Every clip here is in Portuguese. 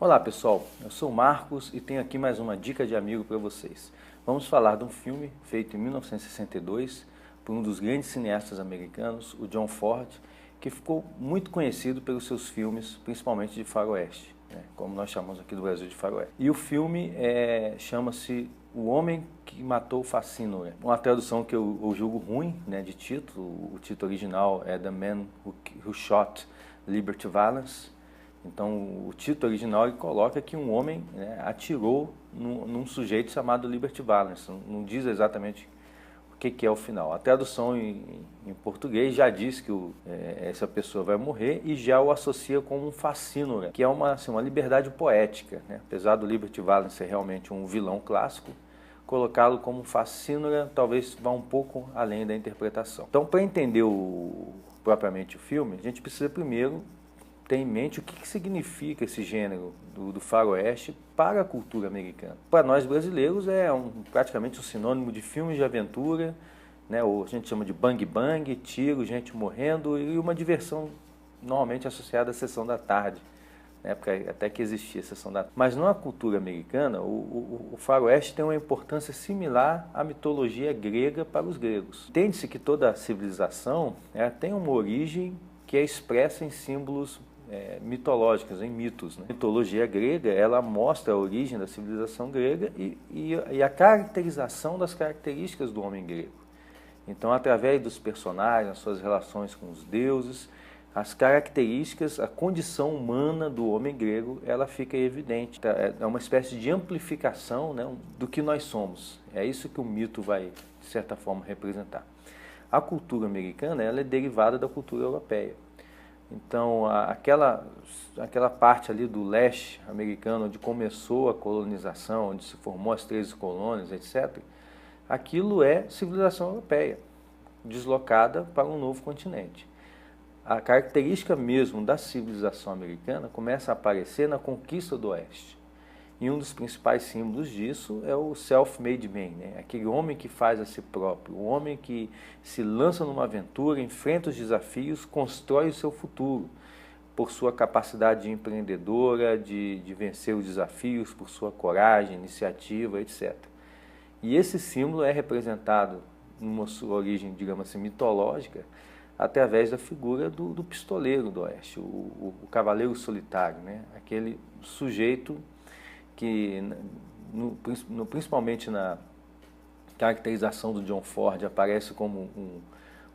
Olá pessoal, eu sou o Marcos e tenho aqui mais uma dica de amigo para vocês. Vamos falar de um filme feito em 1962 por um dos grandes cineastas americanos, o John Ford, que ficou muito conhecido pelos seus filmes, principalmente de faroeste, né, como nós chamamos aqui do Brasil de faroeste. E o filme chama-se O Homem que Matou o Facínora. Uma tradução que eu julgo ruim, né, de título. O título original é The Man Who Shot Liberty Valance. Então, o título original ele coloca que um homem, né, atirou num sujeito chamado Liberty Valance. Não diz exatamente o que é o final. A tradução em português já diz que essa pessoa vai morrer e já o associa com um facínora, que é uma liberdade poética, né? Apesar do Liberty Valance ser realmente um vilão clássico, colocá-lo como facínora talvez vá um pouco além da interpretação. Então, para entender propriamente o filme, a gente precisa primeiro ter em mente o que significa esse gênero do faroeste para a cultura americana. Para nós brasileiros é praticamente um sinônimo de filmes de aventura, né, ou a gente chama de bang bang, tiro, gente morrendo e uma diversão normalmente associada à sessão da tarde, né, porque até que existia a sessão da tarde. Mas na cultura americana, o faroeste tem uma importância similar à mitologia grega para os gregos. Entende-se que toda civilização tem uma origem que é expressa em símbolos mitológicas, em mitos, né? A mitologia grega, ela mostra a origem da civilização grega e a caracterização das características do homem grego. Então, através dos personagens, as suas relações com os deuses, as características, a condição humana do homem grego, ela fica evidente. É uma espécie de amplificação, né, do que nós somos. É isso que o mito vai, de certa forma, representar. A cultura americana, ela é derivada da cultura europeia. Então, aquela parte ali do leste americano, onde começou a colonização, onde se formou as 13 colônias, etc., aquilo é civilização europeia, deslocada para um novo continente. A característica mesmo da civilização americana começa a aparecer na conquista do oeste. E um dos principais símbolos disso é o self-made man, né? Aquele homem que faz a si próprio, o homem que se lança numa aventura, enfrenta os desafios, constrói o seu futuro, por sua capacidade empreendedora, de vencer os desafios, por sua coragem, iniciativa, etc. E esse símbolo é representado, numa sua origem, digamos assim, mitológica, através da figura do pistoleiro do oeste, o cavaleiro solitário, né? Aquele sujeito que, principalmente na caracterização do John Ford, aparece como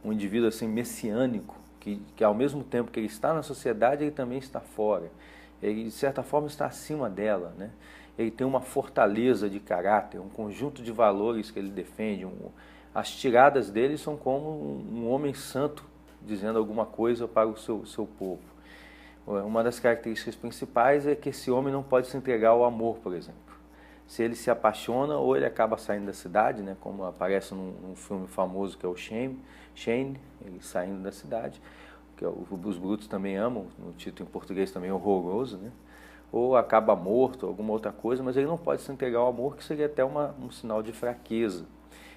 um indivíduo assim, messiânico, que ao mesmo tempo que ele está na sociedade, ele também está fora. Ele, de certa forma, está acima dela, né? Ele tem uma fortaleza de caráter, um conjunto de valores que ele defende. As tiradas dele são como um homem santo dizendo alguma coisa para o seu povo. Uma das características principais é que esse homem não pode se entregar ao amor, por exemplo. Se ele se apaixona, ou ele acaba saindo da cidade, né, como aparece num filme famoso que é o Shane, ele saindo da cidade, que os brutos também amam, no título em português também horroroso, né, ou acaba morto, alguma outra coisa, mas ele não pode se entregar ao amor, que seria até um sinal de fraqueza.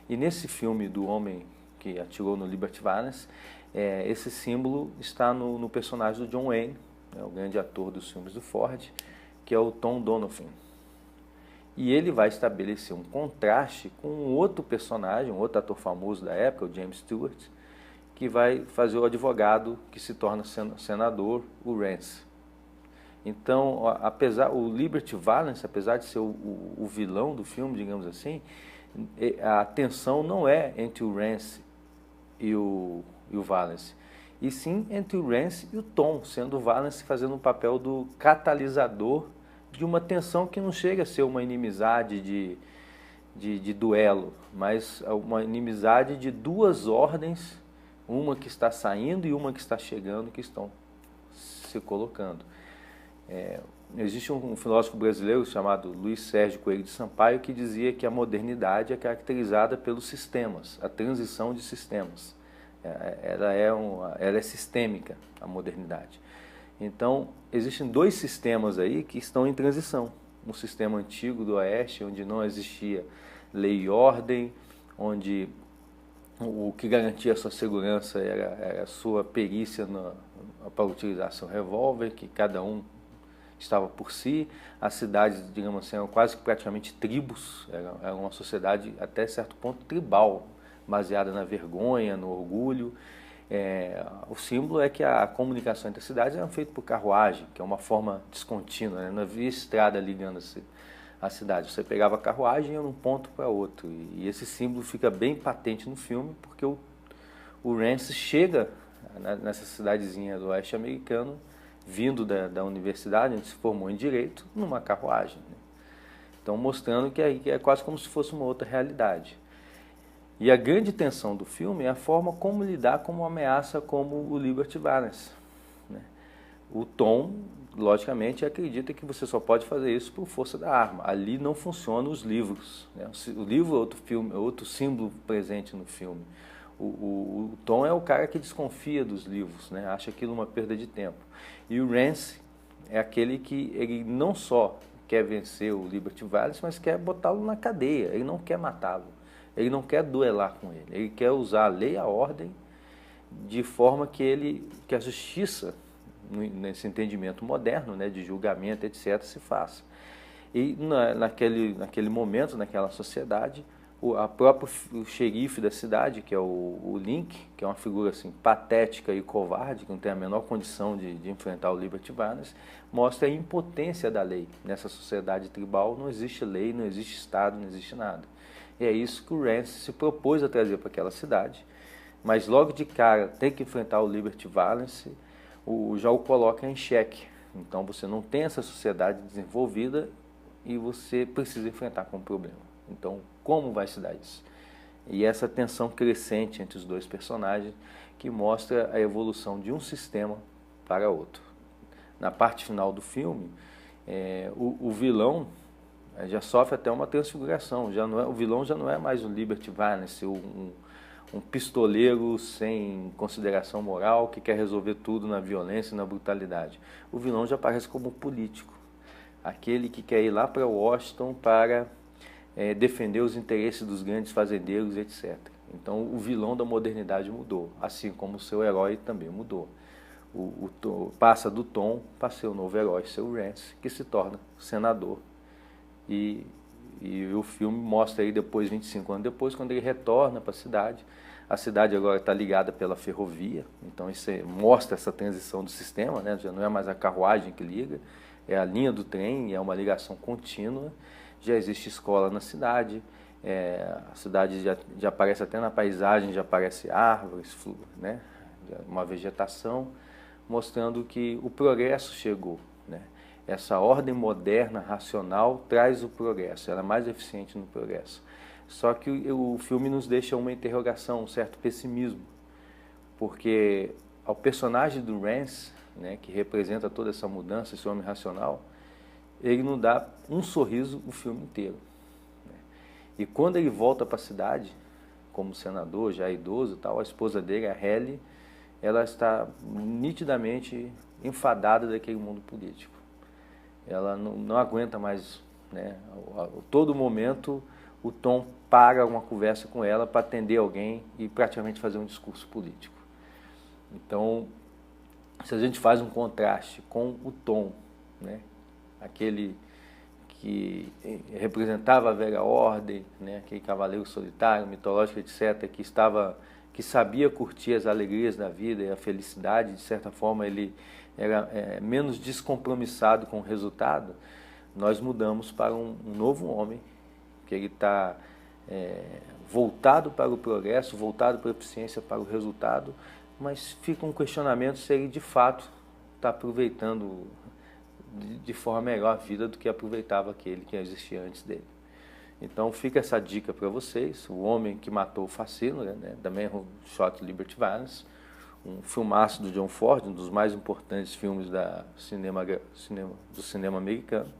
E nesse filme do homem que atirou no Liberty Valance, esse símbolo está no personagem do John Wayne, o grande ator dos filmes do Ford, que é o Tom Donovan. E ele vai estabelecer um contraste com um outro personagem, um outro ator famoso da época, o James Stewart, que vai fazer o advogado que se torna senador, o Rance. Então, o Liberty Valance, apesar de ser o vilão do filme, digamos assim, a tensão não é entre o Rance e o Valance, e sim entre o Rance e o Tom, sendo o Valance fazendo o papel do catalisador de uma tensão que não chega a ser uma inimizade de duelo, mas uma inimizade de duas ordens, uma que está saindo e uma que está chegando, que estão se colocando. Existe um filósofo brasileiro chamado Luiz Sérgio Coelho de Sampaio que dizia que a modernidade é caracterizada pelos sistemas, a transição de sistemas. Ela é sistêmica, a modernidade. Então, existem dois sistemas aí que estão em transição. Um sistema antigo do Oeste, onde não existia lei e ordem, onde o que garantia a sua segurança era a sua perícia para utilizar seu revólver, que cada um estava por si, as cidades, digamos assim, eram quase que praticamente tribos, era uma sociedade até certo ponto tribal, baseada na vergonha, no orgulho. O símbolo é que a comunicação entre as cidades era feita por carruagem, que é uma forma descontínua, né? Não havia estrada ligando a cidade. Você pegava a carruagem e ia de um ponto para outro. E esse símbolo fica bem patente no filme, porque o Rance chega nessa cidadezinha do oeste americano, vindo da universidade, onde se formou em Direito, numa carruagem, né? Então, mostrando que é quase como se fosse uma outra realidade. E a grande tensão do filme é a forma como lidar com uma ameaça como o Liberty Valance, né? O Tom, logicamente, acredita que você só pode fazer isso por força da arma. Ali não funcionam os livros, né? O livro é outro filme, é outro símbolo presente no filme. O Tom é o cara que desconfia dos livros, né? Acha aquilo uma perda de tempo. E o Rance é aquele que ele não só quer vencer o Liberty Valance, mas quer botá-lo na cadeia, ele não quer matá-lo. Ele não quer duelar com ele quer usar a lei e a ordem de forma que a justiça, nesse entendimento moderno, né, de julgamento, etc., se faça. E naquele momento, naquela sociedade, o xerife da cidade, que é o Link, que é uma figura assim, patética e covarde, que não tem a menor condição de enfrentar o Liberty Valance, mostra a impotência da lei. Nessa sociedade tribal não existe lei, não existe Estado, não existe nada. E é isso que o Rance se propôs a trazer para aquela cidade, mas logo de cara tem que enfrentar o Liberty Valance, já o coloca em xeque. Então você não tem essa sociedade desenvolvida e você precisa enfrentar com um problema. Então, como vai se dar isso? E essa tensão crescente entre os dois personagens que mostra a evolução de um sistema para outro. Na parte final do filme, o vilão já sofre até uma transfiguração. O vilão já não é mais o Liberty Valance, um pistoleiro sem consideração moral que quer resolver tudo na violência e na brutalidade. O vilão já aparece como político, aquele que quer ir lá para Washington para defender os interesses dos grandes fazendeiros, etc. Então o vilão da modernidade mudou, assim como o seu herói também mudou. Passa do Tom para ser o novo herói, seu Rance, que se torna senador. E o filme mostra aí depois, 25 anos depois, quando ele retorna para a cidade agora está ligada pela ferrovia, então isso mostra essa transição do sistema, né? Já não é mais a carruagem que liga, é a linha do trem, é uma ligação contínua, já existe escola na cidade, a cidade já aparece até na paisagem, já aparece árvores, né? Uma vegetação, mostrando que o progresso chegou, né? Essa ordem moderna, racional, traz o progresso, ela é mais eficiente no progresso. Só que o filme nos deixa uma interrogação, um certo pessimismo, porque ao personagem do Rance, né, que representa toda essa mudança, esse homem racional, ele não dá um sorriso o filme inteiro, né? E quando ele volta para a cidade, como senador, já idoso e tal, a esposa dele, a Halle, ela está nitidamente enfadada daquele mundo político. Ela não aguenta mais, né? Todo momento o Tom para uma conversa com ela para atender alguém e praticamente fazer um discurso político. Então, se a gente faz um contraste com o Tom, né? Aquele que representava a velha ordem, né? Aquele cavaleiro solitário, mitológico, etc., que sabia curtir as alegrias da vida e a felicidade, de certa forma ele era menos descompromissado com o resultado. Nós mudamos para um novo homem, que ele está voltado para o progresso, voltado para a eficiência, para o resultado, mas fica um questionamento se ele de fato está aproveitando de forma melhor a vida do que aproveitava aquele que existia antes dele. Então fica essa dica para vocês, O Homem que Matou o Facínora, né? Também Shot Liberty Valance, um filmaço do John Ford, um dos mais importantes filmes do cinema americano.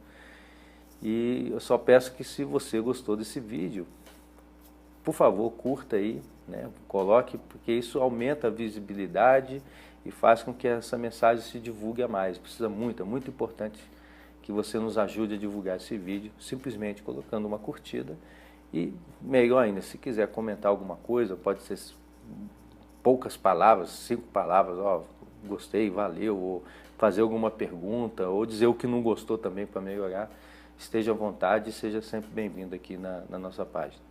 E eu só peço que, se você gostou desse vídeo, por favor, curta aí, né? Coloque, porque isso aumenta a visibilidade e faz com que essa mensagem se divulgue a mais. Precisa muito, é muito importante que você nos ajude a divulgar esse vídeo, simplesmente colocando uma curtida. E melhor ainda, se quiser comentar alguma coisa, pode ser poucas palavras, 5 palavras, ó, gostei, valeu, ou fazer alguma pergunta, ou dizer o que não gostou também para melhorar, esteja à vontade e seja sempre bem-vindo aqui na nossa página.